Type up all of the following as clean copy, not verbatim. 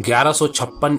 1156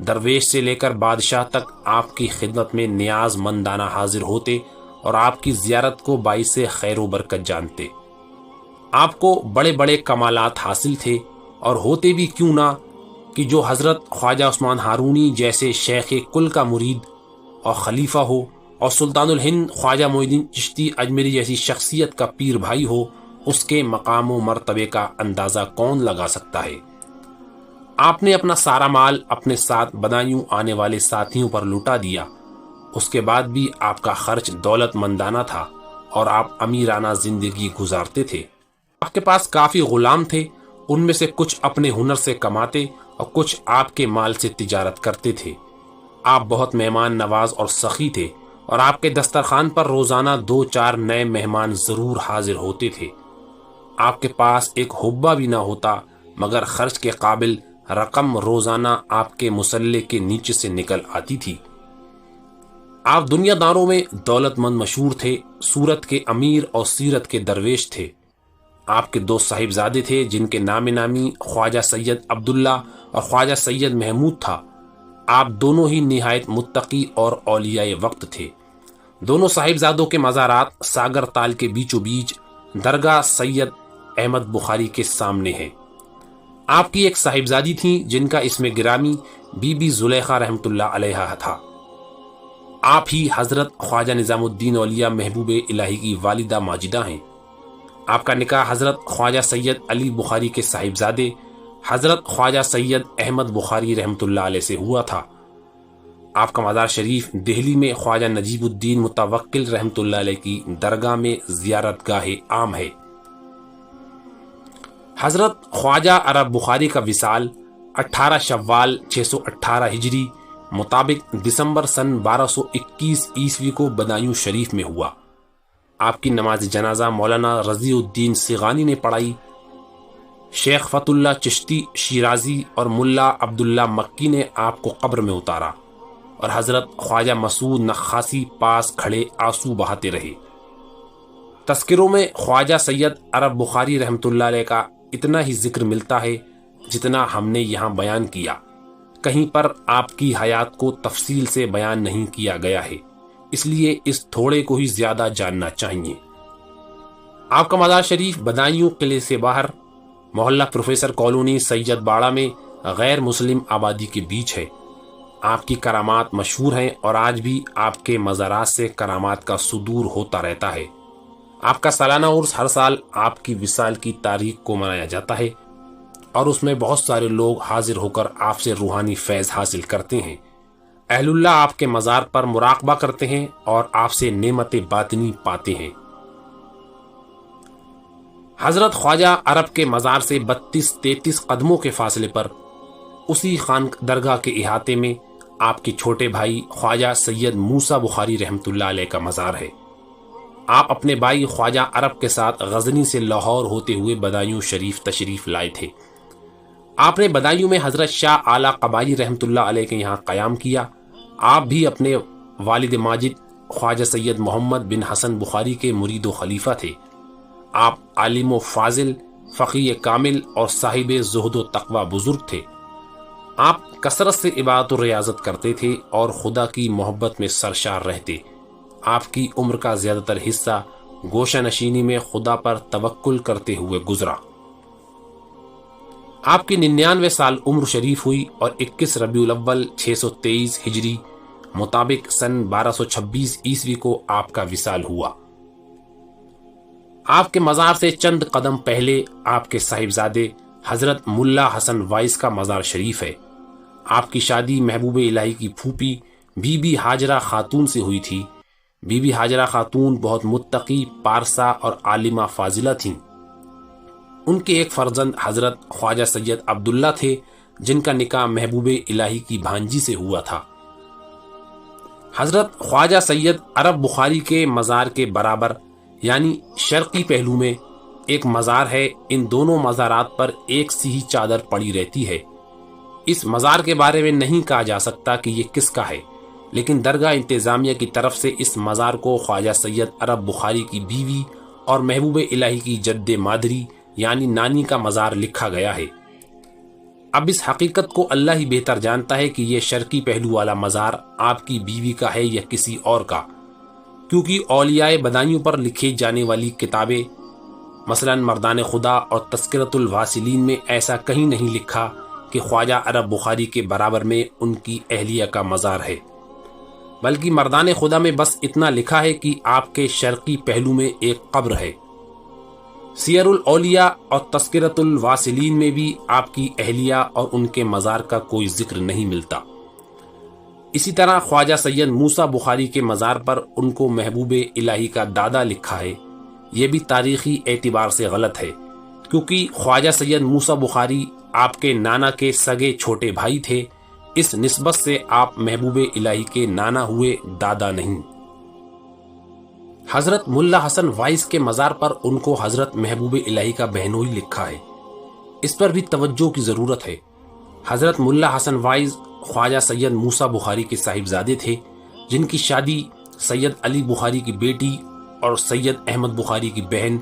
درویش سے لے کر بادشاہ تک آپ کی خدمت میں نیاز مندانہ حاضر ہوتے اور آپ کی زیارت کو باعث خیر و برکت جانتے۔ آپ کو بڑے بڑے کمالات حاصل تھے، اور ہوتے بھی کیوں نہ کہ جو حضرت خواجہ عثمان ہارونی جیسے شیخ کل کا مرید اور خلیفہ ہو، اور سلطان الہند خواجہ معین الدین چشتی اجمیری جیسی شخصیت کا پیر بھائی ہو، اس کے مقام و مرتبے کا اندازہ کون لگا سکتا ہے۔ آپ نے اپنا سارا مال اپنے ساتھ بدایوں آنے والے ساتھیوں پر لٹا دیا، اس کے بعد بھی آپ کا خرچ دولت مندانہ تھا اور آپ امیرانہ زندگی گزارتے تھے۔ آپ کے پاس کافی غلام تھے، ان میں سے کچھ اپنے ہنر سے کماتے اور کچھ آپ کے مال سے تجارت کرتے تھے۔ آپ بہت مہمان نواز اور سخی تھے، اور آپ کے دسترخوان پر روزانہ 2-4 نئے مہمان ضرور حاضر ہوتے تھے۔ آپ کے پاس ایک حبہ بھی نہ ہوتا، مگر خرچ کے قابل رقم روزانہ آپ کے مسلح کے نیچے سے نکل آتی تھی۔ آپ دنیا داروں میں دولت مند مشہور تھے، صورت کے امیر اور سیرت کے درویش تھے۔ آپ کے 2 صاحبزادے تھے جن کے نام نامی خواجہ سید عبداللہ اور خواجہ سید محمود تھا۔ آپ دونوں ہی نہایت متقی اور اولیاء وقت تھے۔ دونوں صاحبزادوں کے مزارات ساگر تال کے بیچوں بیچ درگاہ سید احمد بخاری کے سامنے ہیں۔ آپ کی ایک صاحبزادی تھیں جن کا اسم گرامی بی بی زلیخا رحمۃ اللہ علیہا تھا۔ آپ ہی حضرت خواجہ نظام الدین اولیاء محبوب الہی کی والدہ ماجدہ ہیں۔ آپ کا نکاح حضرت خواجہ سید علی بخاری کے صاحبزادے حضرت خواجہ سید احمد بخاری رحمۃ اللہ علیہ سے ہوا تھا۔ آپ کا مزار شریف دہلی میں خواجہ نجیب الدین متوکل رحمۃ اللہ علیہ کی درگاہ میں زیارت گاہ عام ہے۔ حضرت خواجہ عرب بخاری کا وصال 18 شوال 618 ہجری مطابق دسمبر سن 1221 عیسوی کو بدایوں شریف میں ہوا۔ آپ کی نماز جنازہ مولانا رضی الدین سیغانی نے پڑھائی۔ شیخ فت اللہ چشتی شیرازی اور ملا عبداللہ مکی نے آپ کو قبر میں اتارا، اور حضرت خواجہ مسعود نخاسی پاس کھڑے آنسو بہاتے رہے۔ تذکروں میں خواجہ سید عرب بخاری رحمۃ اللہ علیہ کا اتنا ہی ذکر ملتا ہے جتنا ہم نے یہاں بیان کیا، کہیں پر آپ کی حیات کو تفصیل سے بیان نہیں کیا گیا ہے، اس لیے اس تھوڑے کو ہی زیادہ جاننا چاہیے۔ آپ کا مزار شریف بدایوں قلعے سے باہر محلہ پروفیسر کالونی سید باڑہ میں غیر مسلم آبادی کے بیچ ہے۔ آپ کی کرامات مشہور ہیں، اور آج بھی آپ کے مزارات سے کرامات کا صدور ہوتا رہتا ہے۔ آپ کا سالانہ عرس ہر سال آپ کی وصال کی تاریخ کو منایا جاتا ہے، اور اس میں بہت سارے لوگ حاضر ہو کر آپ سے روحانی فیض حاصل کرتے ہیں۔ اہل اللہ آپ کے مزار پر مراقبہ کرتے ہیں اور آپ سے نعمت باطنی پاتے ہیں۔ حضرت خواجہ عرب کے مزار سے 32-33 قدموں کے فاصلے پر اسی خان درگاہ کے احاطے میں آپ کے چھوٹے بھائی خواجہ سید موسیٰ بخاری رحمۃ اللہ علیہ کا مزار ہے۔ آپ اپنے بھائی خواجہ عرب کے ساتھ غزنی سے لاہور ہوتے ہوئے بدایوں شریف تشریف لائے تھے۔ آپ نے بدایوں میں حضرت شاہ اعلی قبائی رحمۃ اللہ علیہ کے یہاں قیام کیا۔ آپ بھی اپنے والد ماجد خواجہ سید محمد بن حسن بخاری کے مرید و خلیفہ تھے۔ آپ عالم و فاضل، فقیہ کامل اور صاحب زہد و تقوی بزرگ تھے۔ آپ کثرت سے عبادت و ریاضت کرتے تھے اور خدا کی محبت میں سرشار رہتے۔ آپ کی عمر کا زیادہ تر حصہ گوشہ نشینی میں خدا پر توکل کرتے ہوئے گزرا۔ آپ کی 99 سال عمر شریف ہوئی، اور 21 ربیع الاول 623 ہجری مطابق سن 1226 عیسوی کو آپ کا وصال ہوا۔ آپ کے مزار سے چند قدم پہلے آپ کے صاحبزادے حضرت ملا حسن وائس کا مزار شریف ہے۔ آپ کی شادی محبوب الہی کی پھوپھی بی بی ہاجرہ خاتون سے ہوئی تھی۔ بی بی ہاجرہ خاتون بہت متقی، پارسا اور عالمہ فاضلہ تھیں۔ ان کے ایک فرزند حضرت خواجہ سید عبداللہ تھے، جن کا نکاح محبوب الہی کی بھانجی سے ہوا تھا۔ حضرت خواجہ سید عرب بخاری کے مزار کے برابر یعنی شرقی پہلو میں ایک مزار ہے۔ ان دونوں مزارات پر ایک سی ہی چادر پڑی رہتی ہے۔ اس مزار کے بارے میں نہیں کہا جا سکتا کہ یہ کس کا ہے، لیکن درگاہ انتظامیہ کی طرف سے اس مزار کو خواجہ سید عرب بخاری کی بیوی اور محبوب الہی کی جد مادری یعنی نانی کا مزار لکھا گیا ہے۔ اب اس حقیقت کو اللہ ہی بہتر جانتا ہے کہ یہ شرقی پہلو والا مزار آپ کی بیوی کا ہے یا کسی اور کا، کیونکہ اولیاء بدائیوں پر لکھی جانے والی کتابیں مثلا مردان خدا اور تذکرۃ الواصلین میں ایسا کہیں نہیں لکھا کہ خواجہ عرب بخاری کے برابر میں ان کی اہلیہ کا مزار ہے، بلکہ مردان خدا میں بس اتنا لکھا ہے کہ آپ کے شرقی پہلو میں ایک قبر ہے۔ سیر الاولیاء اور تذکرۃ الواصلین میں بھی آپ کی اہلیہ اور ان کے مزار کا کوئی ذکر نہیں ملتا۔ اسی طرح خواجہ سید موسیٰ بخاری کے مزار پر ان کو محبوب الہی کا دادا لکھا ہے، یہ بھی تاریخی اعتبار سے غلط ہے، کیونکہ خواجہ سید موسیٰ بخاری آپ کے نانا کے سگے چھوٹے بھائی تھے، اس نسبت سے آپ محبوب الہی کے نانا ہوئے، دادا نہیں۔ حضرت ملا حسن وائز کے مزار پر ان کو حضرت محبوب الہی کا بہنوئی لکھا ہے، اس پر بھی توجہ کی ضرورت ہے۔ حضرت ملا حسن وائز خواجہ سید موسیٰ بخاری کے صاحبزادے تھے، جن کی شادی سید علی بخاری کی بیٹی اور سید احمد بخاری کی بہن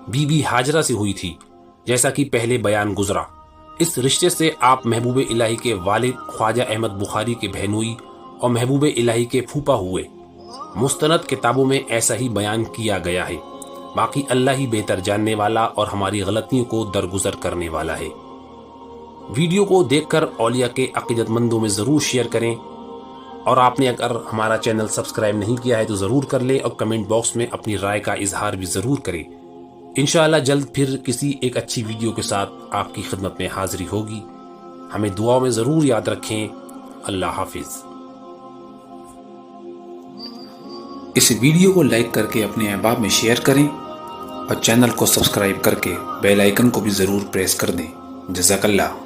بی بی ہاجرہ سے ہوئی تھی، جیسا کہ پہلے بیان گزرا۔ اس رشتے سے آپ محبوب الہی کے والد خواجہ احمد بخاری کے بہنوئی اور محبوب الہی کے پھوپھا ہوئے۔ مستند کتابوں میں ایسا ہی بیان کیا گیا ہے، باقی اللہ ہی بہتر جاننے والا اور ہماری غلطیوں کو درگزر کرنے والا ہے۔ ویڈیو کو دیکھ کر اولیاء کے عقیدت مندوں میں ضرور شیئر کریں، اور آپ نے اگر ہمارا چینل سبسکرائب نہیں کیا ہے تو ضرور کر لیں، اور کمنٹ باکس میں اپنی رائے کا اظہار بھی ضرور کریں۔ انشاءاللہ جلد پھر کسی ایک اچھی ویڈیو کے ساتھ آپ کی خدمت میں حاضری ہوگی۔ ہمیں دعاؤں میں ضرور یاد رکھیں۔ اللہ حافظ۔ اس ویڈیو کو لائک کر کے اپنے احباب میں شیئر کریں، اور چینل کو سبسکرائب کر کے بیل آئیکن کو بھی ضرور پریس کر دیں۔ جزاک اللہ۔